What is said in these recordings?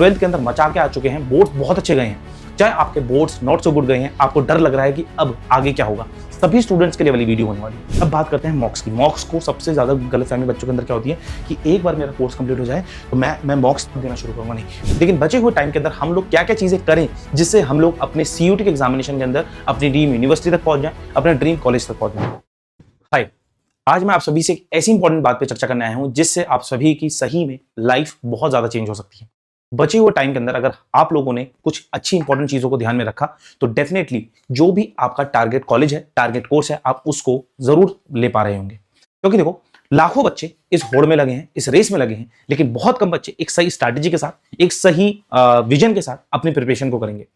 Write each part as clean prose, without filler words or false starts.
Twelfth के अंदर मचा के आ चुके हैं, बोर्ड्स बहुत अच्छे गए हैं, चाहे आपके बोर्ड्स नॉट सो गुड गए हैं, आपको डर लग रहा है कि अब आगे क्या होगा, सभी स्टूडेंट्स के लिए वाली वीडियो होने वाली है। अब बात करते हैं मॉक्स की। मॉक्स को सबसे ज्यादा गलतफहमी बच्चों के अंदर क्या होती है कि एक बार मेरा कोर्स कंप्लीट हो जाए तो मैं मॉक्स देना शुरू करूंगा, नहीं। लेकिन बचे हुए टाइम के अंदर हम लोग क्या क्या चीजें करें जिससे हम लोग अपने CUT के एग्जामिनेशन के अंदर अपनी ड्रीम यूनिवर्सिटी तक पहुंच जाए, अपने ड्रीम कॉलेज तक पहुंच जाए। हाय, आज मैं आप सभी से एक ऐसी इंपॉर्टेंट बात पे चर्चा करने आया हूं जिससे आप सभी की सही में लाइफ बहुत ज्यादा चेंज हो सकती है। बचे हुए टाइम के अंदर अगर आप लोगों ने कुछ अच्छी इंपॉर्टेंट चीजों को ध्यान में रखा तो डेफिनेटली जो भी आपका टारगेट कॉलेज है, टारगेट कोर्स है, आप उसको जरूर ले पा रहे होंगे। क्योंकि देखो, लाखों बच्चे इस होड़ में लगे हैं, इस रेस में लगे हैं, लेकिन बहुत कम बच्चे एक सही स्ट्रैटेजी के साथ, एक सही विजन के साथ अपनी प्रिपरेशन को करेंगे।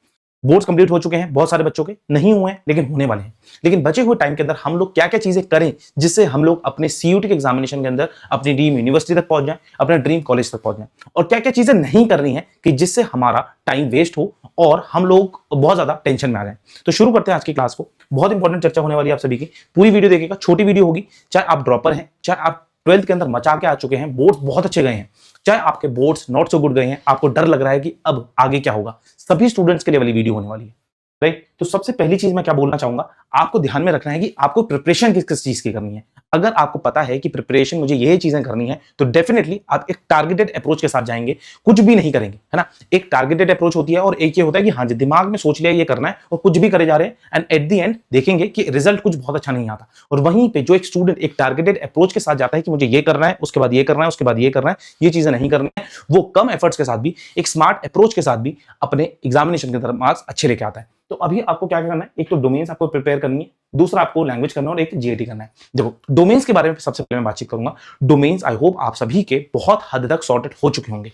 बोर्ड्स कंप्लीट हो चुके हैं बहुत सारे बच्चों के, नहीं हुए हैं लेकिन होने वाले हैं। लेकिन बचे हुए टाइम के अंदर हम लोग क्या क्या चीजें करें जिससे हम लोग अपने CUT के एग्जामिनेशन के अंदर अपनी ड्रीम यूनिवर्सिटी तक पहुंच जाए, अपने ड्रीम कॉलेज तक पहुंच जाए, और क्या क्या चीजें नहीं करनी है कि जिससे हमारा टाइम वेस्ट हो और हम लोग बहुत ज्यादा टेंशन में आ जाए। तो शुरू करते हैं आज की क्लास को। बहुत इंपॉर्टेंट चर्चा होने वाली है आप सभी की, पूरी वीडियो देखिएगा। छोटी वीडियो होगी, चाहे आप ड्रॉपर हैं, चाहे आप ट्वेल्थ के अंदर मचा के आ चुके हैं, बोर्ड्स बहुत अच्छे गए हैं, चाहे आपके बोर्ड्स नॉट सो गुड गए हैं, आपको डर लग रहा है कि अब आगे क्या होगा, सभी स्टूडेंट्स के लिए वाली वीडियो होने वाली है। राइट, तो सबसे पहली चीज मैं क्या बोलना चाहूंगा, आपको ध्यान में रखना है कि आपको प्रिपरेशन किस किस चीज की करनी है। अगर आपको पता है कि प्रिपरेशन मुझे ये चीजें करनी है तो डेफिनेटली आप एक टारगेटेड अप्रोच के साथ जाएंगे, कुछ भी नहीं करेंगे, है ना। एक टारगेटेड अप्रोच होती है और एक ये होता है कि हाँ जी, दिमाग में सोच लिया ये करना है और कुछ भी करे जा रहे हैं, एंड एट द एंड देखेंगे कि रिजल्ट कुछ बहुत अच्छा नहीं आता। और वहीं पे जो एक स्टूडेंट एक टारगेटेड अप्रोच के साथ जाता है कि मुझे ये करना है, उसके बाद ये करना है, उसके बाद ये करना है, ये चीजें नहीं करनी है, वो कम एफर्ट्स के साथ भी, एक स्मार्ट अप्रोच के साथ भी अपने एग्जामिनेशन के अंदर मार्क्स अच्छे लेके आता है। तो अभी आपको क्या करना है, एक तो डोमेन्स आपको प्रिपेयर करनी है, दूसरा आपको लैंग्वेज करना है और एक GAT करना है। देखो, डोमेन्स के बारे में सबसे पहले मैं बातचीत करूंगा। डोमेन्स आई होप आप सभी के बहुत हद तक सॉर्टेड हो चुके होंगे,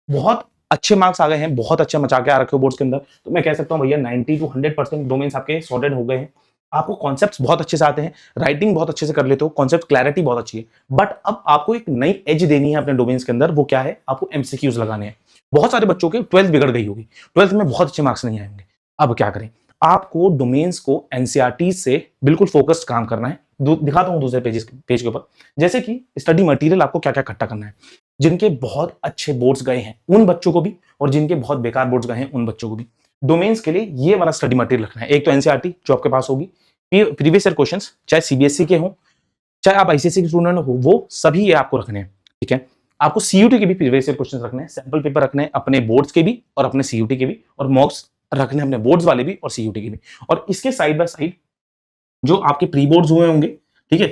बहुत अच्छे मार्क्स आ गए हैं, बहुत अच्छे मचा के आ रखे हो बोर्ड्स के अंदर, तो मैं कह सकता हूं भैया 90 to 100% डोमेन्स आपके सॉर्टेड हो गए हैं। आपको कॉन्सेप्ट्स बहुत अच्छे से आते हैं, राइटिंग बहुत अच्छे से कर लेते हो, कॉन्सेप्ट क्लैरिटी बहुत अच्छी है, बट अब आपको एक नई एज देनी है अपने डोमेन्स के अंदर। वो क्या है, आपको MCQs लगाने हैं। बहुत सारे बच्चों के 12th बिगड़ गई होगी, 12th में बहुत अच्छे मार्क्स नहीं आएंगे। अब क्या करें, आपको डोमेन्स को NCERT से बिल्कुल फोकस्ड काम करना है। दिखाता हूं दूसरे पेज के ऊपर, जैसे कि स्टडी मटेरियल आपको क्या क्या इकट्ठा करना है। जिनके बहुत अच्छे बोर्ड्स गए हैं उन बच्चों को भी, और जिनके बहुत बेकार बोर्ड्स गए हैं उन बच्चों को भी, डोमेन्स के लिए ये वाला स्टडी मटेरियल रखना है। एक तो NCERT जो आपके पास होगी, प्रीवियस ईयर क्वेश्चंस, चाहे CBSE के हो, चाहे आप ICSE के स्टूडेंट हो, वो सभी ये आपको रखने हैं। ठीक है, आपको CUT के भी प्रीवियस ईयर क्वेश्चंस रखने हैं, सैंपल पेपर रखने हैं अपने बोर्ड्स के भी और अपने CUT के भी, और मॉक्स रखने अपने बोर्ड्स वाले भी और CUT के भी। और इसके साइड बाय साइड जो आपके प्री बोर्ड्स हुए होंगे, ठीक है,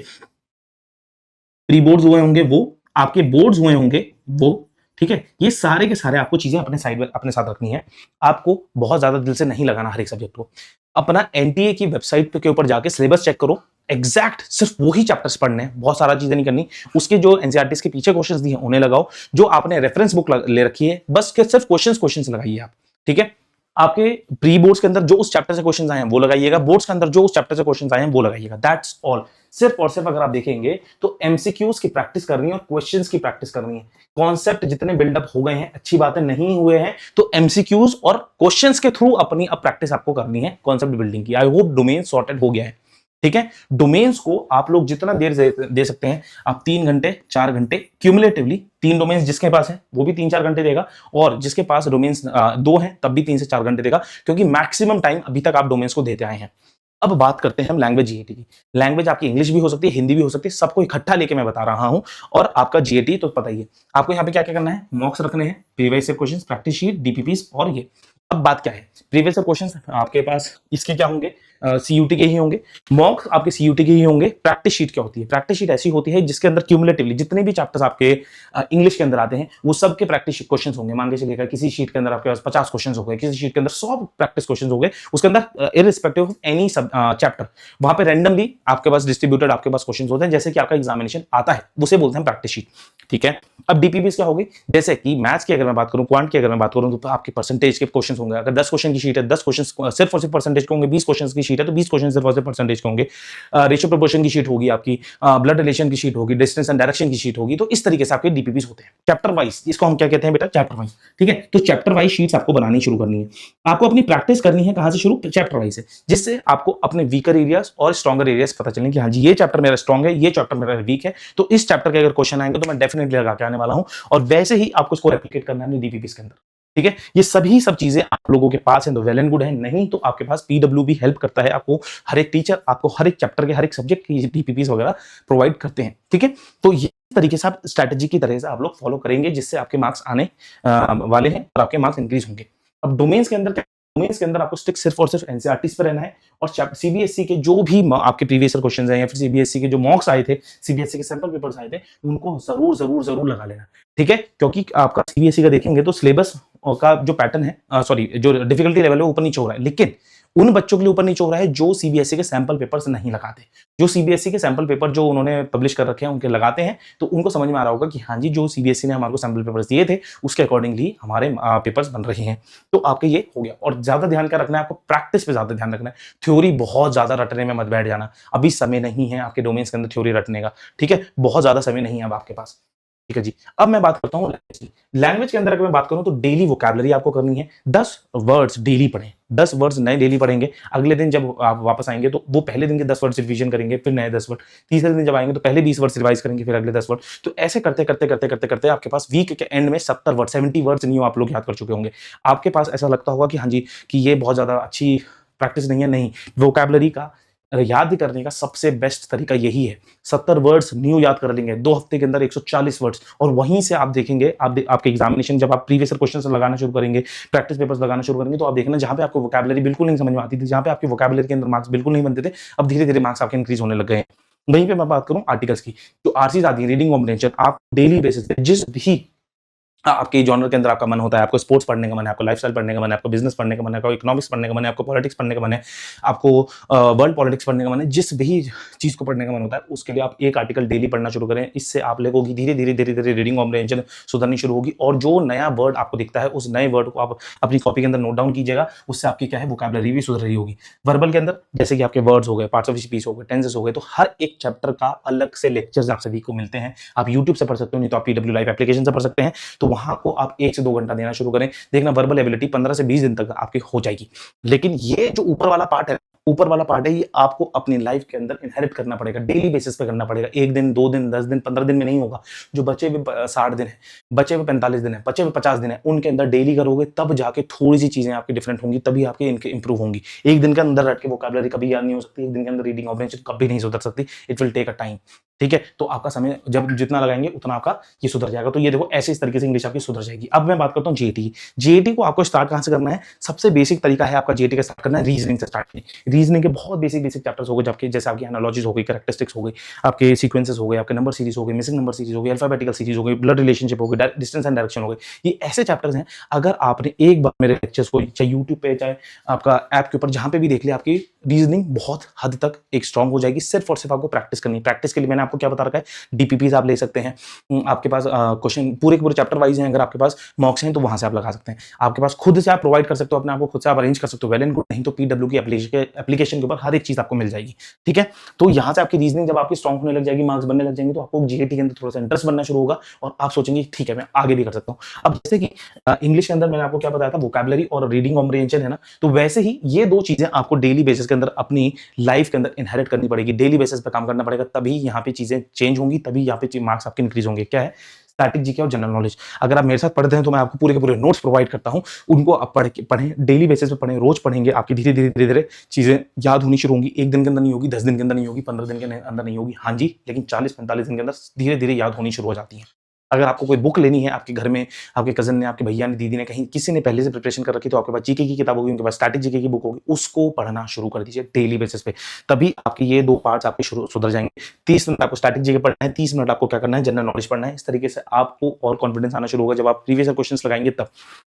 प्री बोर्ड्स हुए होंगे वो, आपके बोर्ड्स हुए होंगे वो, ठीक है, ये सारे के सारे आपको चीजें अपने साइड अपने साथ रखनी है। आपको बहुत ज्यादा दिल से नहीं लगाना हर एक सब्जेक्ट को। अपना NTA की वेबसाइट के ऊपर जाके सिलेबस चेक करो, एग्जैक्ट सिर्फ वही चैप्टर्स पढ़ने हैं, बहुत सारा चीजें नहीं करनी। उसके जो NCERT के पीछे क्वेश्चंस दिए हैं उन्हें लगाओ, जो आपने रेफरेंस बुक ले रखी है बस के सिर्फ क्वेश्चंस लगाइए आप। ठीक है, आपके प्री बोर्ड्स के अंदर जो उस चैप्टर से क्वेश्चंस आए हैं वो लगाइएगा, बोर्ड्स के अंदर जो उस चैप्टर से क्वेश्चंस आए हैं वो लगाइएगा। That's all. सिर्फ और सिर्फ अगर आप देखेंगे तो MCQs की प्रैक्टिस करनी है और क्वेश्चंस की प्रैक्टिस करनी है। कॉन्सेप्ट जितने बिल्डअप हो गए हैं, अच्छी बातें नहीं हुए हैं, तो MCQs और क्वेश्चंस के थ्रू अपनी अब प्रैक्टिस आपको करनी है कॉन्सेप्ट बिल्डिंग की। आई होप डोमेन सॉर्टेड हो गया है। ठीक है, डोमेन्स को आप लोग जितना देर दे सकते हैं, आप 3 घंटे 4 घंटे क्यूमुलेटिवली, 3 डोमेन्स जिसके पास है वो भी 3-4 घंटे देगा, और जिसके पास डोमेन्स 2 हैं तब भी 3 से 4 घंटे देगा, क्योंकि मैक्सिमम टाइम अभी तक आप डोमेन्स को देते आए हैं। अब बात करते हैं हम लैंग्वेज GAT की। लैंग्वेज आपकी इंग्लिश भी हो सकती है, हिंदी भी हो सकती है, सबको इकट्ठा लेके मैं बता रहा हूं। और आपका GAT तो पता ही है आपको, यहाँ पे क्या क्या करना है, मॉक्स रखने हैं, previous year questions, practice sheet, DPPs और ये। अब बात क्या है, प्रीवियस ईयर क्वेश्चंस आपके पास इसके क्या होंगे, CUT के ही होंगे, मॉक्स आपके CUT के ही होंगे। प्रैक्टिस शीट क्या होती है, प्रैक्टिस शीट ऐसी होती है जिसके अंदर क्यूमुलेटिवली जितने भी चैप्टर्स आपके इंग्लिश के अंदर आते हैं वो सब के प्रैक्टिस क्वेश्चंस होंगे। मान के चलिएगा किसी शीट के अंदर आपके पास 50 क्वेश्चंस हो गए, किसी शीट के अंदर 100 प्रैक्टिस क्वेश्चंस हो गए, उसके अंदर इररिस्पेक्टिव ऑफ एनी चैप्टर वहां पे रैंडमली आपके पास डिस्ट्रीब्यूटेड आपके पास क्वेश्चंस होते हैं, जैसे कि आपका एग्जामिनेशन आता है उसे बोलते हैं प्रैक्टिस शीट। ठीक है, अब DPPs क्या होगी, जैसे कि मैथ्स की अगर मैं बात करूं, क्वांट की अगर मैं बात करूं, तो आपके परसेंटेज के क्वेश्चंस होंगे। अगर 10 क्वेश्चन की शीट है, 10 क्वेश्चन सिर्फ और सिर्फ परसेंटेज के होंगे। 20 क्वेश्चन की शीट है तो 20 क्वेश्चन सिर्फ और सिर्फ परसेंटेज के होंगे। रेशियो प्रोपोर्शन की शीट होगी आपकी, ब्लड रिलेशन की शीट होगी, डिस्टेंस एंड डायरेक्शन की शीट होगी। तो इस तरीके से आपके DPPs होते हैं चैप्टर वाइज, इसको हम क्या कहते हैं बेटा, चैप्टर वाइज। ठीक है, तो चैप्टर वाइज शीट्स आपको बनानी शुरू करनी है। आपको अपनी प्रैक्टिस करनी है कहां से शुरू, चैप्टर वाइज से, जिससे आपको अपने वीकर एरियाज और स्ट्रॉन्गर एरियाज पता चलें कि हाँ जी ये चैप्टर मेरा स्ट्रॉन्ग है, ये चैप्टर मेरा वीक है, तो इस चैप्टर के अगर क्वेश्चन आएंगे तो मैं डेफिनेटली लगा के आने वाला हूं। और वैसे ही आपको इसको रेप्लिकेट करना है DPPs के अंदर। ठीक है, ये सभी सब चीजें आप लोगों के पास है तो वेल एंड गुड है, नहीं तो आपके पास पीडब्ल्यू भी हेल्प करता है। आपको हर एक टीचर आपको हर एक चैप्टर के हर एक सब्जेक्ट की डीपीपीस वगैरह प्रोवाइड करते हैं। ठीक है, तो ये तरीके से आप स्ट्रैटेजी की तरह से आप लोग फॉलो करेंगे, जिससे आपके मार्क्स आने वाले हैं और आपके मार्क्स इंक्रीज होंगे। अब डोमेन्स के अंदर क्या, डोमेन्स के अंदर आपको स्टिक सिर्फ और सिर्फ एनसीईआरटी पे रहना है, और सीबीएसई के जो भी आपके प्रीवियस ईयर क्वेश्चंस हैं या फिर सीबीएसई के जो मॉक्स आए थे, सीबीएसई के सैंपल पेपर्स आए थे, उनको जरूर जरूर जरूर लगा लेना। ठीक है, क्योंकि आपका सीबीएसई का देखेंगे तो सिलेबस का जो पैटर्न है, सॉरी जो डिफिकल्टी लेवल है ऊपर नीचे हो रहा है, लेकिन उन बच्चों के लिए ऊपर नीचे हो रहा है जो सीबीएसई के सैंपल पेपर्स नहीं लगाते। जो सीबीएसई के सैंपल पेपर जो उन्होंने पब्लिश कर रखे हैं उनके लगाते हैं, तो उनको समझ में आ रहा होगा कि हाँ जी, जो सीबीएसई ने हमारे को सैंपल पेपर्स दिए थे उसके अकॉर्डिंगली हमारे पेपर्स बन रहे हैं। तो आपके ये हो गया। और ज्यादा ध्यान क्या रखना है, आपको प्रैक्टिस पे ज्यादा ध्यान रखना है। थ्योरी बहुत ज्यादा रटने में मत बैठ जाना, अभी समय नहीं है आपके डोमेन्स के अंदर थ्योरी रटने का। ठीक है, बहुत ज्यादा समय नहीं है अब आपके पास। ठीक है जी, अब मैं बात करता हूँ लैंग्वेज की। लैंग्वेज के अंदर अगर मैं बात करूं तो डेली वोकैबुलरी आपको करनी है। 10 वर्ड्स डेली पढ़ें, 10 वर्ड्स नए डेली पढ़ेंगे। अगले दिन जब आप वापस आएंगे तो वो पहले दिन के 10 वर्ड्स रिवीजन करेंगे, फिर नए 10 वर्ड। तीसरे दिन जब आएंगे तो पहले 20 वर्ड्स रिवाइज करेंगे, फिर अगले 10 वर्ड। तो ऐसे करते करते करते करते करते आपके पास वीक के एंड में 70 वर्ड 70 वर्ड्स न्यू आप लोग याद कर चुके होंगे। आपके पास ऐसा लगता होगा कि हाँ जी, कि ये बहुत ज्यादा अच्छी प्रैक्टिस नहीं है। नहीं, वोकैबुलरी का याद करने का सबसे बेस्ट तरीका यही है। 70 वर्ड्स न्यू याद कर लेंगे 2 हफ्ते के अंदर, 140 वर्ड्स, और वहीं से आप देखेंगे आपके एग्जामिनेशन जब आप प्रीवियस क्वेश्चंस लगाना शुरू करेंगे, प्रैक्टिस पेपर्स लगाना शुरू करेंगे, तो आप देखना जहां पे आपको वोकैबुलरी बिल्कुल नहीं समझ में आती थी, जहां पे आपकी वोकैबुलरी के अंदर मार्क्स बिल्कुल नहीं बनते थे, अब धीरे धीरे मार्क्स आपके इंक्रीज होने लग गए हैं। वहीं पे मैं बात करूं आर्टिकल्स की, जो आरसीज आती है, रीडिंग कॉम्प्रिहेंशन, आप डेली बेसिस पे जिस भी आपके जॉनर के अंदर आपका मन होता है, आपको स्पोर्ट्स पढ़ने का मन है, आपको लाइफस्टाइल पढ़ने का मन है, आपको बिजनेस पढ़ने का मन है, आपको इकोनॉमिक्स पढ़ने का मन है, आपको पॉलिटिक्स पढ़ने का मन है, आपको वर्ल्ड पॉलिटिक्स पढ़ने का मन है, जिस भी चीज को पढ़ने का मन होता है उसके लिए आप एक आर्टिकल डेली पढ़ना शुरू करें। इससे आप लोगों की धीरे धीरे धीरे धीरे रीडिंग कॉम्प्रिहेंशन सुधरनी शुरू होगी, और जो नया वर्ड आपको दिखता है उस नए वर्ड को आप अपनी कॉपी के अंदर नोट डाउन कीजिएगा। उससे आपकी क्या है, वोकैबुलरी भी सुधर रही होगी। वर्बल के अंदर जैसे कि आपके वर्ड्स हो गए, पार्ट्स ऑफ स्पीच हो गए, टेंसेस हो गए, तो हर एक चैप्टर का अलग से लेक्चर्स आप सभी को मिलते हैं। आप यूट्यूब से पढ़ सकते हो, नहीं तो आप पीडब्ल्यू लाइव एप्लीकेशन से पढ़ सकते हैं। तो वहां को आप 1 से 2 घंटा देना शुरू करें, देखना वर्बल एबिलिटी 15 से 20 दिन तक आपकी हो जाएगी। लेकिन ये जो ऊपर वाला पार्ट है, ये आपको अपनी लाइफ के अंदर इनहेरिट करना पड़ेगा, डेली बेसिस पे करना पड़ेगा। 1 दिन 2 दिन 10 दिन 15 दिन में नहीं होगा। जो बचे हुए 60 दिन है, बचे हुए 45 दिन है, बचे हुए 50 दिन है, उनके अंदर डेली करोगे तब जाके थोड़ी सी चीजें आपकी डिफरेंट होंगी, तभी आपकी इनके इंप्रूव होंगी। एक दिन के अंदर रट के वोकैबुलरी कभी याद नहीं हो सकती, एक दिन के अंदर रीडिंग कॉम्प्रिहेंशन कभी नहीं सुधर सकती। It will take a time. ठीक है, तो आपका समय जब जितना लगाएंगे उतना आपका ये सुधर जाएगा। तो ये देखो ऐसे इस तरीके से इंग्लिश आपकी सुधर जाएगी। अब मैं बात करता हूँ जीएटी। जीएटी को आपको स्टार्ट कहां से करना है? सबसे बेसिक तरीका है आपका जीएटी का स्टार्ट करना है रीजनिंग से स्टार्ट करें। रीजनिंग के बहुत बेसिक चैप्टर्स हो गए, जबकि जैसे आपकी एनालॉजीज हो गई, कैरेक्टरिस्टिक्स हो गई, आपके सीक्वेंसेस हो गए, आपके नंबर सीरीज हो गई, मिसिंग नंबर सीरीज हो गई, अल्फाबेटिकल सीरीज हो गई, ब्लड रिलेशनशिप हो गई, डिस्टेंस एंड डायरेक्शन हो गई। ये ऐसे चैप्टर्स हैं, अगर आपने एक बार मेरे लेक्चर्स को चाहे यूट्यूब पे चाहे आपका ऐप के ऊपर जहां पे भी देख लिया, आपकी रीजनिंग बहुत हद तक एक स्ट्रांग हो जाएगी। सिर्फ और सिर्फ आपको प्रैक्टिस करनी है। प्रैक्टिस के लिए मैंने आपको क्या बता रखा है, डीपीपीज आप ले सकते हैं। आपके पास क्वेश्चन पूरे के पूरे चैप्टर वाइज हैं, अगर आपके पास मॉक्स हैं तो वहां से आप लगा सकते हैं। आपके पास खुद से आप प्रोवाइड कर सकते हो, अपने आप को खुद से आप अरेंज कर सकते हो, वेल एंड गुड। नहीं तो पीडब्ल्यू की एप्लीकेशन के ऊपर हर एक चीज आपको मिल जाएगी। ठीक है, तो यहां से आपकी रीजनिंग जब आपकी स्ट्रांग होने लग जाएगी, मार्क्स बनने लग जाएंगे, तो आपको जीएटी के अंदर थोड़ा सा इंटरेस्ट बनना शुरू होगा और आप सोचेंगे ठीक है मैं आगे भी कर सकता हूं। अब जैसे कि इंग्लिश के अंदर मैंने आपको क्या बताया था, वोकैबुलरी और रीडिंग कॉम्प्रिहेंशन है ना, तो वैसे ही ये दो चीजें आपको डेली बेसिस के अंदर अपनी लाइफ के अंदर इनहेरिट करनी पड़ेगी, डेली बेसिस पे काम करना पड़ेगा, तभी यहाँ पे चीजें चेंज होंगी, तभी यहाँ पे मार्क्स आपके इंक्रीज होंगे। क्या है? स्टैटिक जीके और जनरल नॉलेज। अगर आप मेरे साथ पढ़ते हैं तो मैं आपको पूरे के पूरे नोट्स प्रोवाइड करता हूं, उनको आप पढ़ें, डेली बेसिस पे पढ़ें, रोज पढ़ेंगे, आपकी धीरे धीरे चीजें याद होनी शुरू होंगी। 1 दिन के अंदर नहीं होगी, 10 दिन के अंदर नहीं होगी, 15 दिन के अंदर नहीं होगी, हाँ जी, लेकिन 40-45 दिन के अंदर धीरे धीरे याद होनी शुरू हो जाती है। अगर आपको कोई बुक लेनी है, आपके घर में आपके कजन ने, आपके भैया ने, दीदी ने, कहीं किसी ने पहले से प्रिपरेशन कर रखी, तो आपके पास जीके की किताब होगी, उनके पास स्टैटिक जीके की बुक होगी, उसको पढ़ना शुरू कर दीजिए डेली बेसिस पे। तभी आपके ये 2 पार्ट्स आपके सुधर जाएंगे। 30 मिनट आपको स्टैटिक जीके पढ़ना है, 30 मिनट आपको क्या करना है, जनरल नॉलेज पढ़ना है। इस तरीके से आपको और कॉन्फिडेंस आना शुरू होगा जब आप प्रीवियस क्वेश्चंस लगाएंगे तब।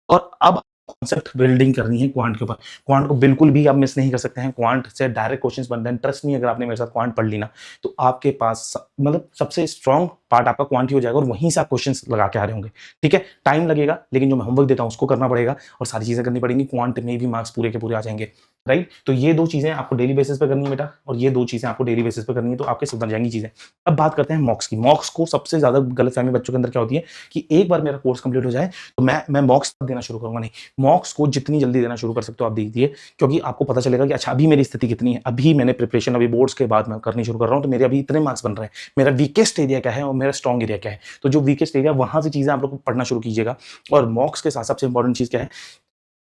और अब कॉन्सेप्ट बिल्डिंग करनी है क्वांट के ऊपर। क्वांट को बिल्कुल भी आप मिस नहीं कर सकते हैं। क्वांट से डायरेक्ट क्वेश्चंस बनते हैं। ट्रस्ट नहीं, अगर आपने मेरे साथ क्वांट पढ़ ली ना, तो आपके पास मतलब सबसे स्ट्रांग पार्ट आपका क्वांट ही हो जाएगा, और वहीं से आप क्वेश्चंस लगा के आ रहे होंगे। ठीक है, टाइम लगेगा, लेकिन जो मैं होमवर्क देता हूं उसको करना पड़ेगा और सारी चीजें करनी पड़ेंगी। क्वांट में भी मार्क्स पूरे के पूरे आ जाएंगे। राइट। तो ये 2 चीज़ें आपको डेली बेसिस पे करनी है बेटा, और ये 2 चीज़ें आपको डेली बेसिस पे करनी है, तो आपके सुधर जाएँगी चीज़ें। अब बात करते हैं मॉक्स की। मॉक्स को सबसे ज़्यादा गलतफ़हमी बच्चों के अंदर क्या होती है कि एक बार मेरा कोर्स कंप्लीट हो जाए, तो मैं मॉक्स तब देना शुरू करूँगा, नहीं। मॉक्स को जितनी जल्दी देना शुरू कर सकते हो आप दीजिए, क्योंकि आपको पता चलेगा कि अच्छा अभी मेरी स्थिति कितनी है, अभी मैंने प्रिपरेशन अभी बोर्ड्स के बाद मैं करनी शुरू कर रहा हूँ, तो मेरे अभी इतने मार्क्स बन रहे हैं, मेरा वीकेस्ट एरिया क्या है और मेरा स्ट्रॉन्ग एरिया क्या है। तो जो वीकेस्ट एरिया, वहाँ से चीज़ें आप लोग पढ़ना शुरू कीजिएगा। और मॉक्स के साथ सबसे इंपॉर्टेंट चीज़ क्या है,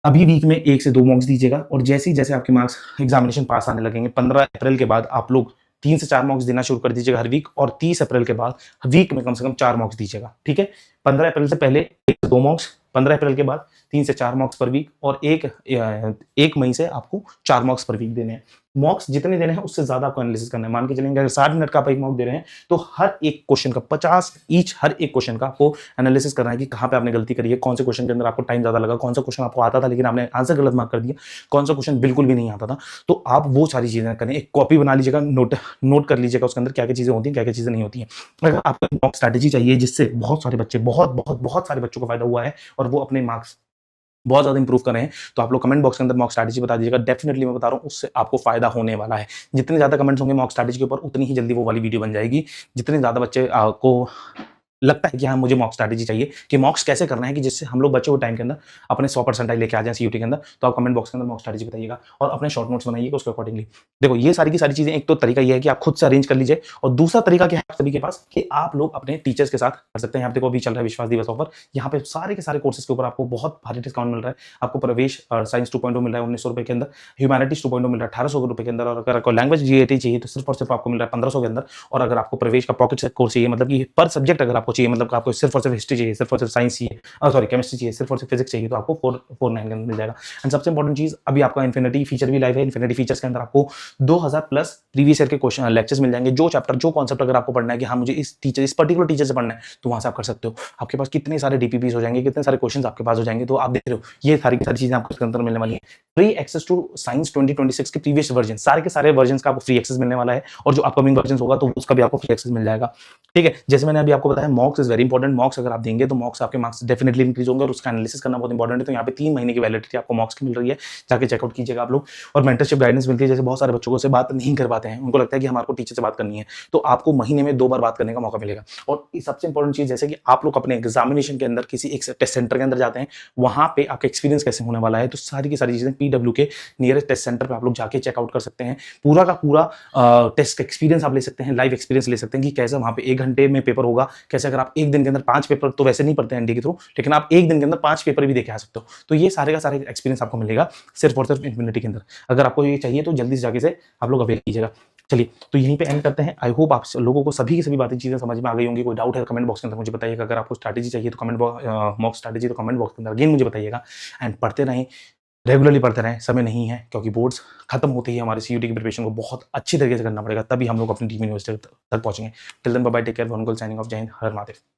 अभी वीक में 1 से 2 मॉक्स दीजिएगा, और जैसे ही जैसे आपके मार्क्स एग्जामिनेशन पास आने लगेंगे, 15 अप्रैल के बाद आप लोग 3 से 4 मॉक्स देना शुरू कर दीजिएगा हर वीक, और 30 अप्रैल के बाद वीक में कम से कम 4 मॉक्स दीजिएगा, ठीक है? 15 अप्रैल से पहले 1 से 2 मॉक्स, 15 अप्रैल के बाद 3 से 4 मॉक्स पर वीक, और 1 मई से आपको 4 मॉक्स पर वीक देने हैं। मॉक्स जितने देने हैं उससे ज़्यादा आपको एनालिसिस करना है। मान के चलेंगे अगर 60 मिनट का आप एक मॉक दे रहे हैं, तो हर एक क्वेश्चन का 50 ईच, हर एक क्वेश्चन का आपको एनालिसिस करना है कि कहाँ पे आपने गलती करी है, कौन से क्वेश्चन के अंदर आपको टाइम ज़्यादा लगा, कौन सा क्वेश्चन आपको आता था लेकिन आपने आंसर गलत मार्क कर दिया, कौन सा क्वेश्चन बिल्कुल भी नहीं आता था। तो आप वो सारी चीज़ें करें, एक कॉपी बना लीजिएगा, नोट कर लीजिएगा उसके अंदर क्या-क्या चीज़ें होती हैं, क्या-क्या चीज़ें नहीं होती हैं। अगर आपको मॉक स्ट्रैटेजी चाहिए जिससे बहुत सारे बच्चे, बहुत सारे बच्चों को फायदा हुआ है और वो अपने मार्क्स बहुत ज़्यादा इंप्रूव कर रहे हैं, तो आप लोग कमेंट बॉक्स के अंदर मॉक स्ट्रैटेजी बता दीजिएगा। डेफिनिटली मैं बता रहा हूँ, उससे आपको फायदा होने वाला है। जितने ज़्यादा कमेंट्स होंगे मॉक स्ट्रैटेजी के ऊपर, उतनी ही जल्दी वो वाली वीडियो बन जाएगी। जितने ज़्यादा बच्चे को लगता है कि हाँ, मुझे मॉक स्ट्रैटेजी चाहिए कि मॉक्स कैसे करना है कि जिससे हम लोग बचे हुए टाइम के अंदर अपने 100 परसेंटाइल लेके आ जाएँ सीयूटी के अंदर, तो आप कमेंट बॉक्स के अंदर मॉक स्ट्रैटेजी बताइएगा और अपने शॉर्ट नोट्स बनाइएगा उसके अकॉर्डिंगली। देखो, ये सारी की सारी चीज़ें, एक तो तरीका ये है कि आप खुद से अरेंज कर लीजिए, और दूसरा तरीका क्या है आप सभी के पास कि आप लोग अपने टीचर्स के साथ कर सकते हैं। यहाँ पे देखो, अभी चल रहा है विश्वास दिवस ऑफर, यहाँ पे सारे के सारे कोर्सेज के ऊपर आपको बहुत भारी डिस्काउंट मिल रहा है। आपको प्रवेश साइंस 2.0 मिल रहा है 1900 रुपए के अंदर, ह्यूमैनिटीज 2.0 मिल रहा है 1800 रुपए के अंदर, और अगर आपको लैंग्वेज जीएटी चाहिए तो सिर्फ और सिर्फ आपको मिल रहा है 1500 के अंदर। और अगर आपको प्रवेश का पॉकेट कोर्स चाहिए, मतलब कि पर सब्जेक्ट अगर आपको चाहिए, मतलब आपको सिर्फ और सिर्फ हिस्ट्री चाहिए, सिर्फ और सिर्फ साइंस चाहिए, सॉरी केमिस्ट्री चाहिए, सिर्फ और सिर्फ फिजिक्स चाहिए, तो आपको 449 के अंदर मिल जाएगा। एंड सबसे इंपॉर्टेंट चीज, अभी आपका इन्फिनिटी फीचर भी लाइव है। इन्फिनिटी फीचर्स के अंदर आपको 2000 प्लस प्रीवियस ईयर के क्वेश्चन लेक्चर्स मिल जाएंगे। जो चैप्टर, जो कॉन्सेप्ट अगर आपको पढ़ना है कि हाँ मुझे इस पर्टिकुलर टीचर से पढ़ना है, तो वहां से आप कर सकते हो। आपके पास कितने सारे डीपीपीस हो जाएंगे, कितने सारे क्वेश्चन आपके पास हो जाएंगे, तो आप देख रहे हो ये सारी की सारी चीजें आपको इसके अंदर मिलने वाली है। फ्री एक्सेस टू साइंस 2026 के प्रीवियस वर्जन, सारे के सारे वर्जन का आपको फ्री एक्सेस मिलने वाला है, और जो अपकमिंग वर्जन होगा तो उसका भी आपको फ्री एक्सेस मिल जाएगा। ठीक है, जैसे मैंने अभी आपको बताया, मॉक्स इज वेरी इंपॉर्टेंट। मॉक्स अगर आप देंगे तो मॉक्स आपके मार्क्स डेफिनेटली इंक्रीज होंगे, और उसका एनालिसिस करना बहुत इंपॉर्टेंट है। तो यहाँ पे 3 महीने की वैलिडिटी आपको मॉक्स की मिल रही है, जाके चेकआउट कीजिएगा आप लोग। और मेंटरशिप गाइडेंस मिलती है, जैसे बहुत सारे बच्चों को से बात नहीं कर पाते हैं, उनको लगता है कि हमारे को टीचर से बात करनी है, तो आपको महीने में 2 बार बात करने का मौका मिलेगा। और सबसे इंपॉर्टेंट चीज, जैसे कि आप लोग अपने एग्जामिनेशन के अंदर किसी एक टेस्ट सेंटर के अंदर जाते हैं, वहां पे आपका एक्सपीरियंस कैसे होने वाला है, तो सारी की सारी चीजें पीडब्ल्यू के नियरेस्ट टेस्ट सेंटर पे आप लोग जाके चेकआउट कर सकते हैं। पूरा का पूरा टेस्ट एक्सपीरियंस आप ले सकते हैं, लाइव एक्सपीरियंस ले सकते हैं कि कैसे वहां पे 1 घंटे में पेपर होगा, कैसे अगर आप 1 दिन के अंदर 5 पेपर, तो वैसे नहीं पढ़ते हैं एनडीए के थ्रू, लेकिन आप 1 दिन के अंदर 5 पेपर भी देके आ सकते हो। तो ये सारे का सारे एक्सपीरियंस आपको मिलेगा सिर्फ और सिर्फ इन्फिनिटी के अंदर। अगर आपको ये चाहिए तो जल्दी से जाके से आप लोग अवेल कीजिएगा। चलिए, तो यहीं पे एंड करते हैं। आई होप आप लोगों को सभी की सभी बातें, चीजें समझ में आ गई होंगी। कोई डाउट है कमेंट बॉक्स के अंदर मुझे बताइएगा। अगर आपको स्ट्रैटेजी चाहिए तो मॉक स्ट्रैटेजी तो कमेंट बॉक्स के अंदर अगेन मुझे बताइएगा। एंड पढ़ते रहें, रेगुलरली पढ़ते रहें। समय नहीं है, क्योंकि बोर्ड्स खत्म होते ही हमारे सीयूटी की प्रिपरेशन को बहुत अच्छी तरीके से करना पड़ेगा, तभी हम लोग अपनी ड्रीम यूनिवर्सिटी तक पहुंचेंगे। Till then bye bye, take care, one goal signing off, जय हिंद, हर हर महादेव।